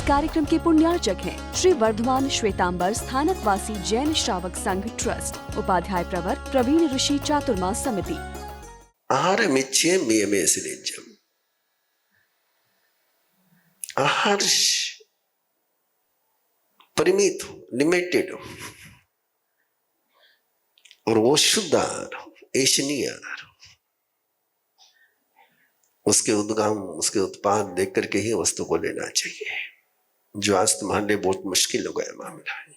कार्यक्रम के पुण्यार्चक हैं श्री वर्धमान श्वेतांबर स्थानकवासी जैन श्रावक संघ ट्रस्ट, उपाध्याय प्रवर प्रवीण ऋषि चातुर्मास समिति। आहारमिच्छेम नियमेषु आहार परिमित हो, लिमिटेड हो, और वो शुद्ध आहार हो, ऐशनीय आहार हो। उसके उद्गम, उसके उत्पाद देख करके ही वस्तु को लेना चाहिए, जो आज तुम्हारे लिए बहुत मुश्किल हो गया मामला है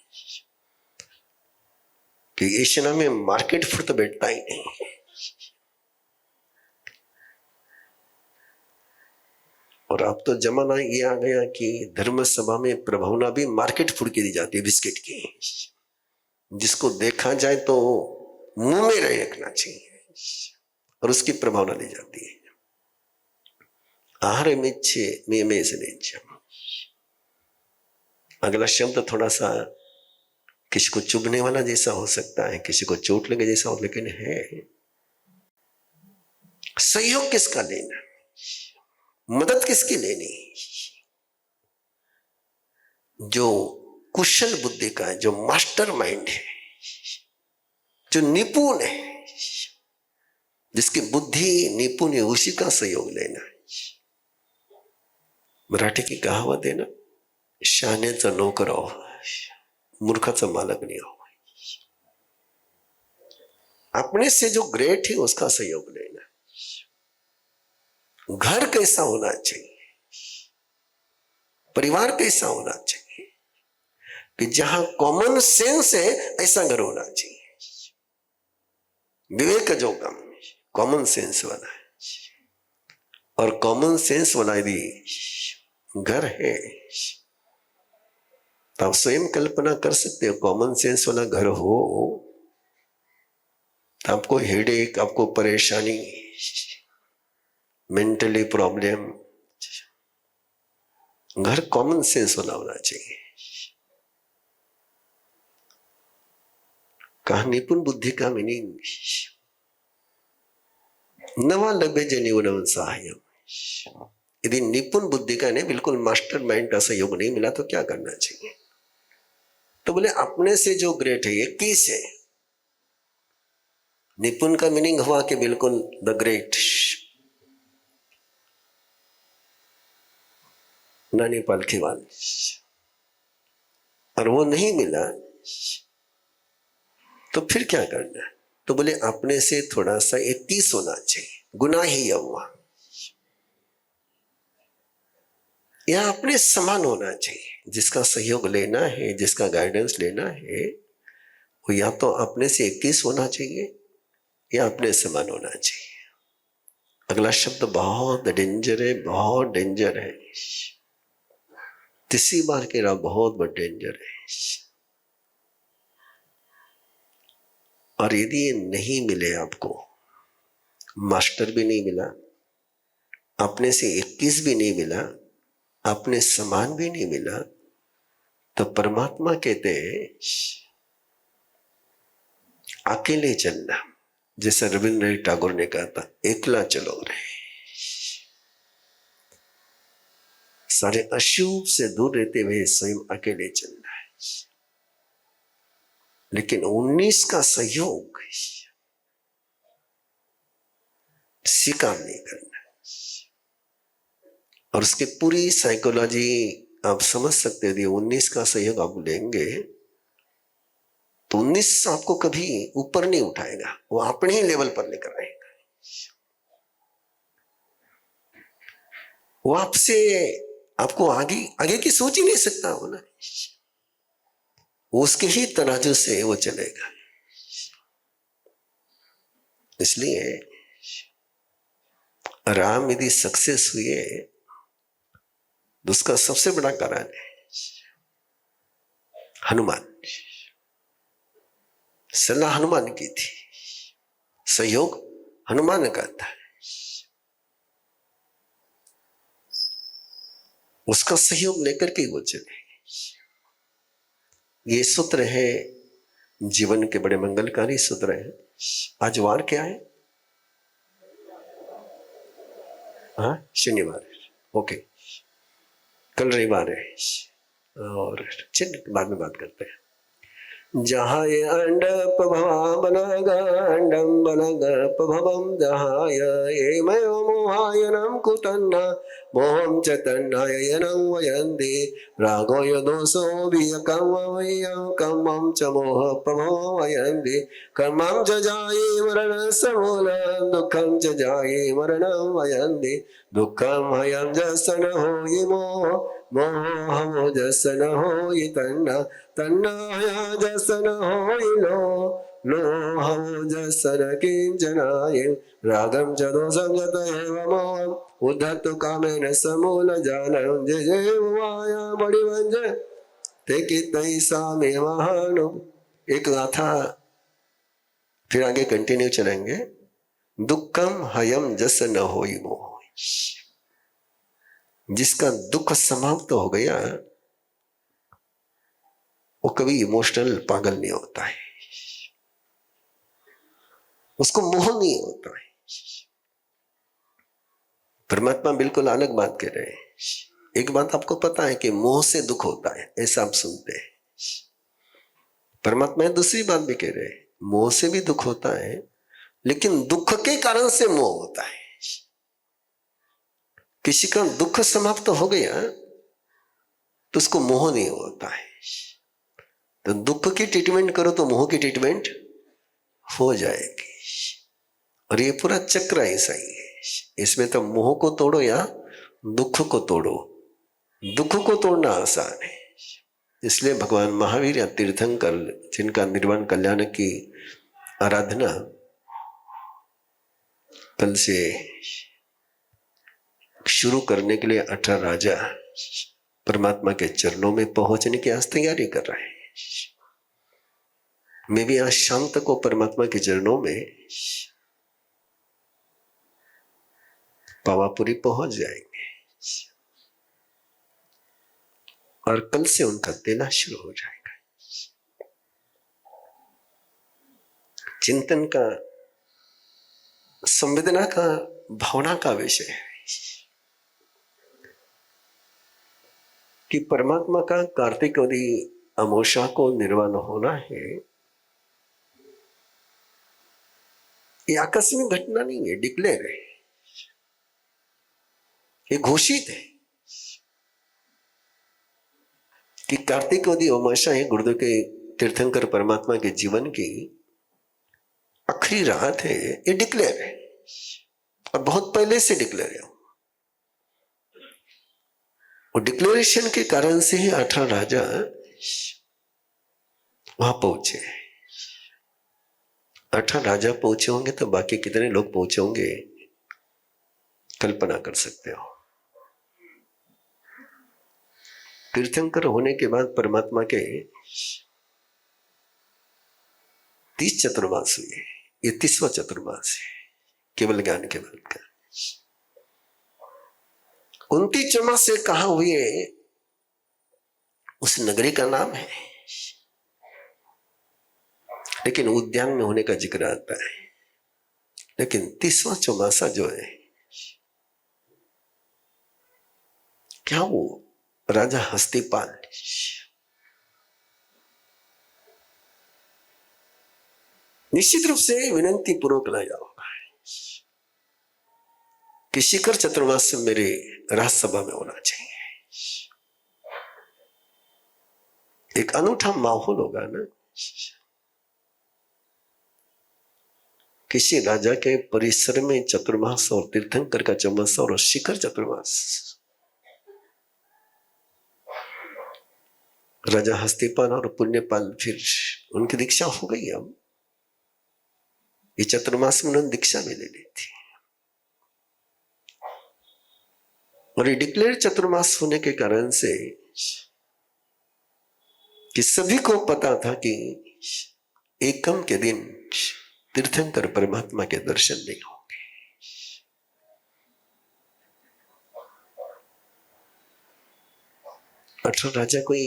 कि एशिया में मार्केट फूड तो बैठता ही नहीं। और अब तो जमाना ये आ गया कि धर्म सभा में प्रभावना भी मार्केट फूड की दी जाती है, बिस्किट की, जिसको देखा जाए तो मुंह में रखना चाहिए और उसकी प्रभावना दी जाती है। आहार में से अगला शब्द थोड़ा सा किसी को चुभने वाला जैसा हो सकता है, किसी को चोट लगे जैसा हो, लेकिन है सहयोग किसका लेना, मदद किसकी लेनी। जो कुशल बुद्धि का है, जो मास्टर माइंड है, जो निपुण है, जिसकी बुद्धि निपुण है, उसी का सहयोग लेना है। मराठी की कहावत है ना, शहाण्याचा नोकर हो, मूर्खाचा मालक नहीं हो। अपने से जो ग्रेट है उसका सहयोग लेना। घर कैसा होना चाहिए, परिवार कैसा होना चाहिए कि जहां कॉमन सेंस है ऐसा घर होना चाहिए। विवेक जो कम कॉमन सेंस वाला है, और कॉमन सेंस वाला यदि घर है तो आप स्वयं कल्पना कर सकते हो, कॉमन सेंस वाला घर हो तो आपको हेडेक, आपको परेशानी, मेंटली प्रॉब्लम, घर कॉमन सेंस वाला होना चाहिए। कहा निपुण बुद्धि का मीनिंग नवा लभ्य जनिवनम सहायम। यदि निपुण बुद्धि का नहीं, बिल्कुल मास्टर माइंड का सहयोग नहीं मिला तो क्या करना चाहिए? तो बोले अपने से जो ग्रेट है, ये किस है। निपुण का मीनिंग हुआ कि बिल्कुल द ग्रेट, नानी पालखी वाले, और वो नहीं मिला तो फिर क्या करना है? तो बोले अपने से थोड़ा सा 21 होना चाहिए, गुना ही हुआ, या अपने समान होना चाहिए। जिसका सहयोग लेना है, जिसका गाइडेंस लेना है, वो या तो अपने से 21 होना चाहिए या अपने समान होना चाहिए। अगला शब्द बहुत डेंजर है, बहुत डेंजर है। तीसरी बार कह रहा, बहुत बड़ा डेंजर है। और यदि ये नहीं मिले आपको, मास्टर भी नहीं मिला, अपने से 21 भी नहीं मिला, अपने समान भी नहीं मिला, तो परमात्मा कहते हैं अकेले चलना। जैसा रविंद्रनाथ टैगोर ने कहा था, एकला चलो रे। सारे अशुभ से दूर रहते हुए स्वयं अकेले चलना है। लेकिन 19 का सहयोग स्वीकार नहीं करना, और उसकी पूरी साइकोलॉजी आप समझ सकते हो। 19 का सहयोग आप लेंगे तो 19 आपको कभी ऊपर नहीं उठाएगा, वो अपने ही लेवल पर लेकर आएगा। वो आपसे, आपको आगे आगे की सोच ही नहीं सकता हो ना, उसके ही तराजू से वो चलेगा। इसलिए राम यदि सक्सेस हुए तो उसका सबसे बड़ा कारण है हनुमान। सलाह हनुमान की थी, सहयोग हनुमान का था। उसका सहयोग लेकर के वो चले। ये सूत्र है जीवन के बड़े मंगलकारी सूत्र है। आज वार क्या है? हाँ, शनिवार। ओके, कल रविवार है और चलिए बाद में बात करते हैं। जहाय अंडप भवाबनगंडम बनगप भवम जहाय एमय मोहायनम कुतन्ना मोहम च तन्नायनं वयन्ति रागोय दोषो वियकं वयं कमं च मोहपमो वयन्ति कर्मं च जाये मरणसमूलं दुःखं च जाये मरणं वयन्ति दुःखं हयं जसन होयि मोह जसन होयि तन्ना तन्नाया जसन होइनो नो हम जसन किंचनाय रागम च दोषं जत एव मोहम् उद्धत कामेन समूल जानम जय जय माया बड़ी वंज ते कितई सामे महानो। एक गाथा फिर आगे कंटिन्यू चलेंगे। दुखम हयम जस न होई मोह, जिसका दुख समाप्त हो गया वो कभी इमोशनल पागल नहीं होता है, उसको मोह नहीं होता है। परमात्मा बिल्कुल अलग बात कह रहे हैं। एक बात आपको पता है कि मोह से दुख होता है, ऐसा आप सुनते हैं। परमात्मा दूसरी बात भी कह रहे हैं, मोह से भी दुख होता है लेकिन दुख के कारण से मोह होता है। किसी का दुख समाप्त हो गया तो उसको मोह नहीं होता है। तो दुख की ट्रीटमेंट करो तो मोह की ट्रीटमेंट हो जाएगी। और ये पूरा चक्र ऐसा ही है। इसमें तो मोह को तोड़ो या दुख को तोड़ो, दुख को तोड़ना आसान है। इसलिए भगवान महावीर या तीर्थंकर जिनका निर्वाण कल्याण की आराधना कल से शुरू करने के लिए 18 राजा परमात्मा के चरणों में पहुंचने की आज तैयारी कर रहे हैं। मैं भी आज शाम तक को परमात्मा के चरणों में पावापुरी पहुंच जाएंगे और कल से उनका देना शुरू हो जाएगा। चिंतन का, संवेदना का, भावना का विषय है कि परमात्मा का कार्तिक अमावस्या को निर्वाण होना है। ये आकस्मिक घटना नहीं है, डिक्लेयर है, ये घोषित है कि कार्तिक अमावस्या है गुरुदेव के तीर्थंकर परमात्मा के जीवन की आखिरी रात है। ये डिक्लेयर है और बहुत पहले से डिक्लेयर है। और डिक्लेरेशन के कारण से ही 18 राजा वहां पहुंचे। 18 राजा पहुंचे होंगे तो बाकी कितने लोग पहुंचे होंगे कल्पना कर सकते हो। तीर्थंकर होने के बाद परमात्मा के 30 चतुर्मास हुए। ये 30वां चतुर्मास है केवल ज्ञान के बल का। 29 चतुर्मास से कहा हुए उस नगरी का नाम है, लेकिन उद्यान में होने का जिक्र आता है। लेकिन 30वां चौमासा जो है, क्या वो राजा हस्तिपाल निश्चित रूप से विनंती पूर्वक लाया होगा कि शिखर चतुर्मास मेरे राज्यसभा में होना चाहिए। एक अनूठा माहौल होगा ना। किसी राजा के परिसर में चतुर्मास और तीर्थंकर का चौमास और शिखर चतुर्मास। राजा हस्तिपाल और पुण्यपाल फिर उनकी दीक्षा हो गई। अब ये चतुर्मास में उन्होंने दीक्षा भी ले ली थी। और ये डिक्लेयर चतुर्मास होने के कारण से कि सभी को पता था कि एकम के दिन तीर्थंकर परमात्मा के दर्शन नहीं होंगे। 18 राजा कोई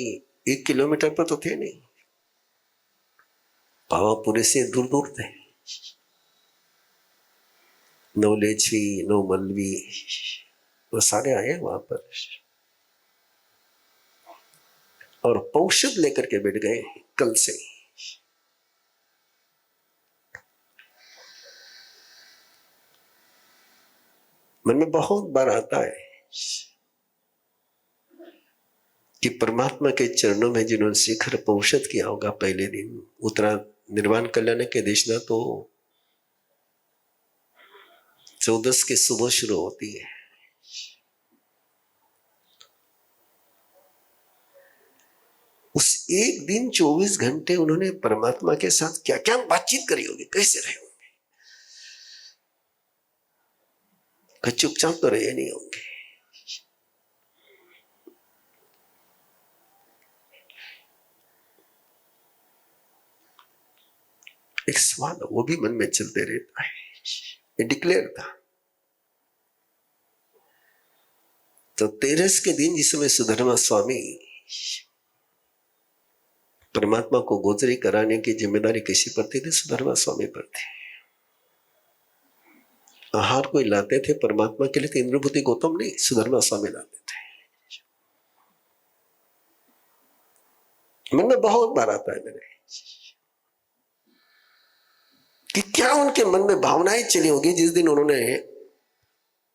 1 किलोमीटर पर तो थे नहीं, पावापुरी से दूर दूर थे। नवलेछवी, नवमल्लवी वो सारे आए वहां पर। और पौषध लेकर के बैठ गए कल से। मन में बहुत बार आता है कि परमात्मा के चरणों में जिन्होंने शिखर पौषध किया होगा पहले दिन उतरा निर्वाण कल्याण के देशना तो 14 की सुबह शुरू होती है। उस एक दिन 24 घंटे उन्होंने परमात्मा के साथ क्या क्या बातचीत करी होगी, कैसे रहे होंगे, चुपचाप तो रहे नहीं होंगे। एक सवाल वो भी मन में चलते रहता है। ये डिक्लेयर था तो 13 के दिन जिस समय सुधर्मा स्वामी परमात्मा को गोचरी कराने की जिम्मेदारी किसी पर थी? सुधर्मा स्वामी पर थी। आहार कोई लाते थे परमात्मा के लिए? इंद्रभूति गौतम नहीं, सुधर्मा स्वामी लाते थे। मन में बहुत बार आता है मेरे कि क्या उनके मन में भावनाएं चली होगी जिस दिन उन्होंने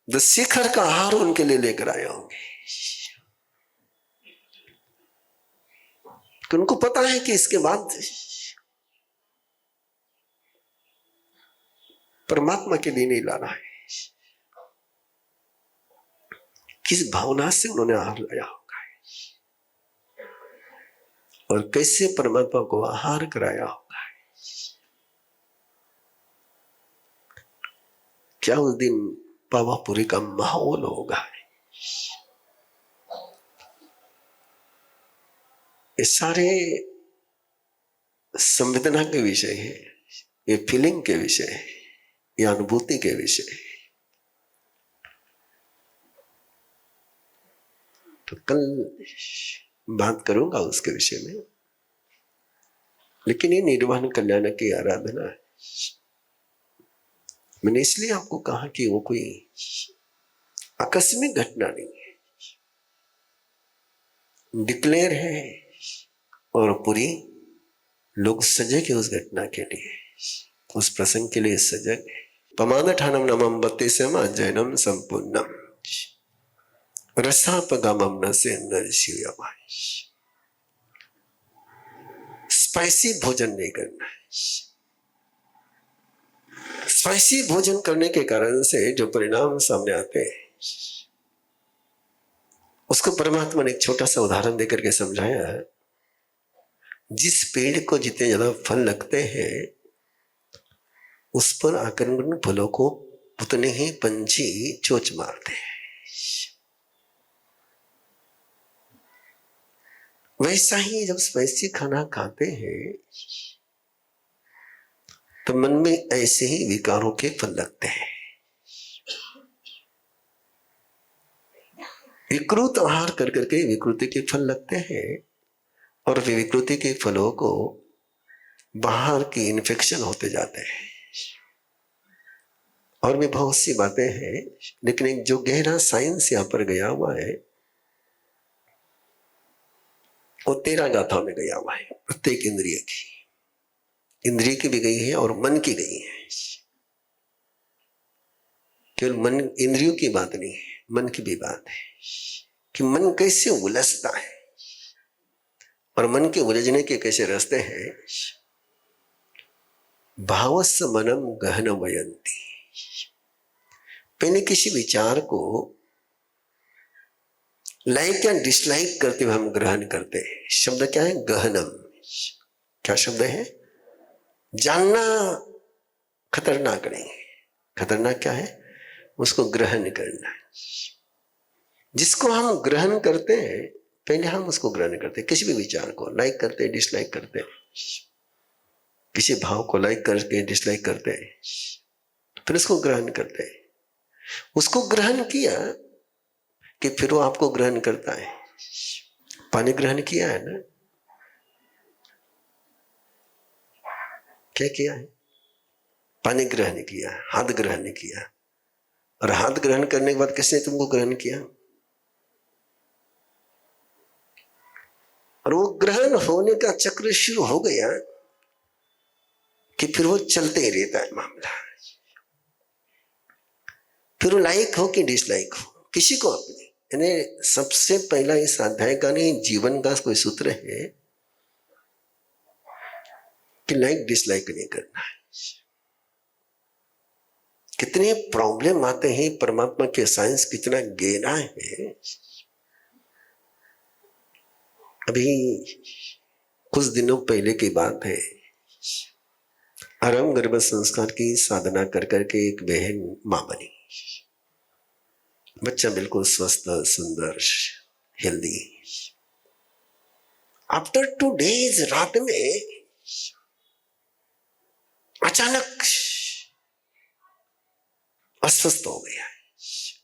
शिखर का आहार उनके लिए लेकर आया होंगे, कि उनको पता है कि इसके बाद परमात्मा के लिए नहीं लाना है। किस भावना से उन्होंने आहार लाया होगा और कैसे परमात्मा को आहार कराया होगा। क्या उस दिन पावापुरी का माहौल होगा? ये सारे संवेदना के विषय है, ये फीलिंग के विषय है, ये अनुभूति के विषय है। तो कल बात करूंगा उसके विषय में, लेकिन ये निर्वाण कल्याण की आराधना है। मैंने इसलिए आपको कहा कि वो कोई आकस्मिक घटना नहीं है, डिक्लेयर है और पूरी लोग सजग है उस घटना के लिए, उस प्रसंग के लिए सजग है। पमादठानम नमम 32 अध्ययनम संपूर्णम रसापगामम न से नरसिंह। स्पाइसी भोजन नहीं करना है। स्पाइसी भोजन करने के कारण से जो परिणाम सामने आते हैं उसको परमात्मा ने एक छोटा सा उदाहरण देकर के समझाया है। जिस पेड़ को जितने ज्यादा फल लगते हैं उस पर आक्रमण फलों को उतने ही पंछी चोंच मारते हैं। वैसा ही जब स्पाइसी खाना खाते हैं तो मन में ऐसे ही विकारों के फल लगते हैं। विकृत आहार कर करके विकृति के फल लगते हैं और वे विकृति के फलों को बाहर की इन्फेक्शन होते जाते हैं। और भी बहुत सी बातें हैं, लेकिन एक जो गहरा साइंस यहां पर गया हुआ है वो 13 गाथा में गया हुआ है। प्रत्येक इंद्रिय की भी गई है और मन की गई है। केवल मन इंद्रियों की बात नहीं है, मन की भी बात है कि मन कैसे उलझता है और मन के उलझने के कैसे रास्ते हैं। भावस मनम गहन वयंती। पहले किसी विचार को लाइक या डिसलाइक करते हुए हम ग्रहण करते हैं। शब्द क्या है? गहनम। क्या शब्द है? जानना खतरनाक नहीं है। खतरनाक क्या है? उसको ग्रहण करना। जिसको हम ग्रहण करते हैं पहले हम उसको ग्रहण करते हैं। किसी भी विचार को लाइक करते हैं, डिसलाइक करते हैं। किसी भाव को लाइक करके डिसलाइक करते हैं, फिर उसको ग्रहण करते हैं। उसको ग्रहण किया कि फिर वो आपको ग्रहण करता है। पानी ग्रहण किया है ना? क्या किया है? पानी ग्रहण किया, हाथ ग्रहण किया, और हाथ ग्रहण करने के बाद किसने तुमको ग्रहण किया? और वो ग्रहण होने का चक्र शुरू हो गया कि फिर वो चलते ही रहता है मामला। फिर वो लाइक हो कि डिसलाइक हो, किसी को अपने, यानी सबसे पहला इस अध्याय का नहीं जीवन का कोई सूत्र है कि लाइक डिसलाइक नहीं करना है। कितने प्रॉब्लम आते हैं, परमात्मा के साइंस कितना गहरा है। अभी कुछ दिनों पहले की बात है, आराम गर्भ संस्कार की साधना कर करके एक बहन मां बनी। बच्चा बिल्कुल स्वस्थ, सुंदर, हेल्दी। आफ्टर 2 days रात में अचानक अस्वस्थ हो गया।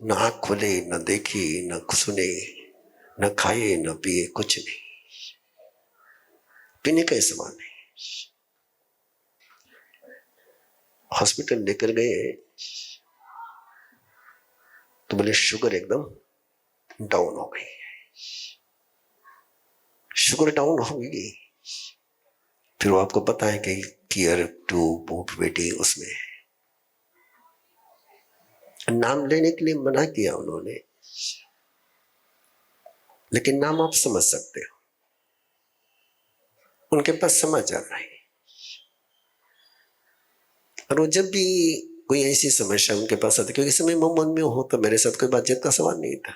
न आंख खुले, न देखे, न सुने, न खाए, न पिए, कुछ नहीं, पीने का सवाल नहीं। हॉस्पिटल लेकर गए तो बोले शुगर एकदम डाउन हो गई। शुगर डाउन हो गई, फिर वो आपको पता है कि केयर टू मोटिवेटी उसमें नाम लेने के लिए मना किया उन्होंने, लेकिन नाम आप समझ सकते हो, उनके पास समाचार नहीं। और वो जब भी कोई ऐसी समस्या उनके पास आती, क्योंकि समय मन में हो तो मेरे साथ कोई बातचीत का सवाल नहीं था,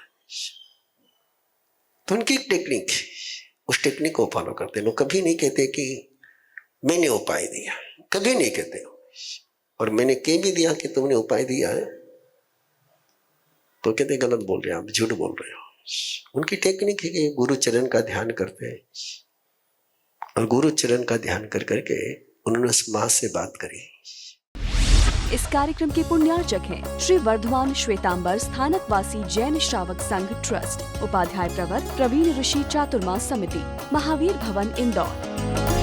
तो उनकी टेक्निक, उस टेक्निक को फॉलो करते हैं। लोग कभी नहीं कहते कि मैंने उपाय दिया, कभी नहीं कहते हो। और मैंने कह भी दिया कि तुमने उपाय दिया है तो कहते गलत बोल रहे हो, आप झूठ बोल रहे हो। उनकी टेक्निक है कि गुरु चरण का ध्यान करते हैं, और गुरु चरण का ध्यान कर करके उन्होंने उस मां से बात करी। इस कार्यक्रम के पुण्यार्चक हैं श्री वर्धमान श्वेतांबर स्थानक वासी जैन श्रावक संघ ट्रस्ट, उपाध्याय प्रवर प्रवीण ऋषि चातुर्मास समिति, महावीर भवन, इंदौर।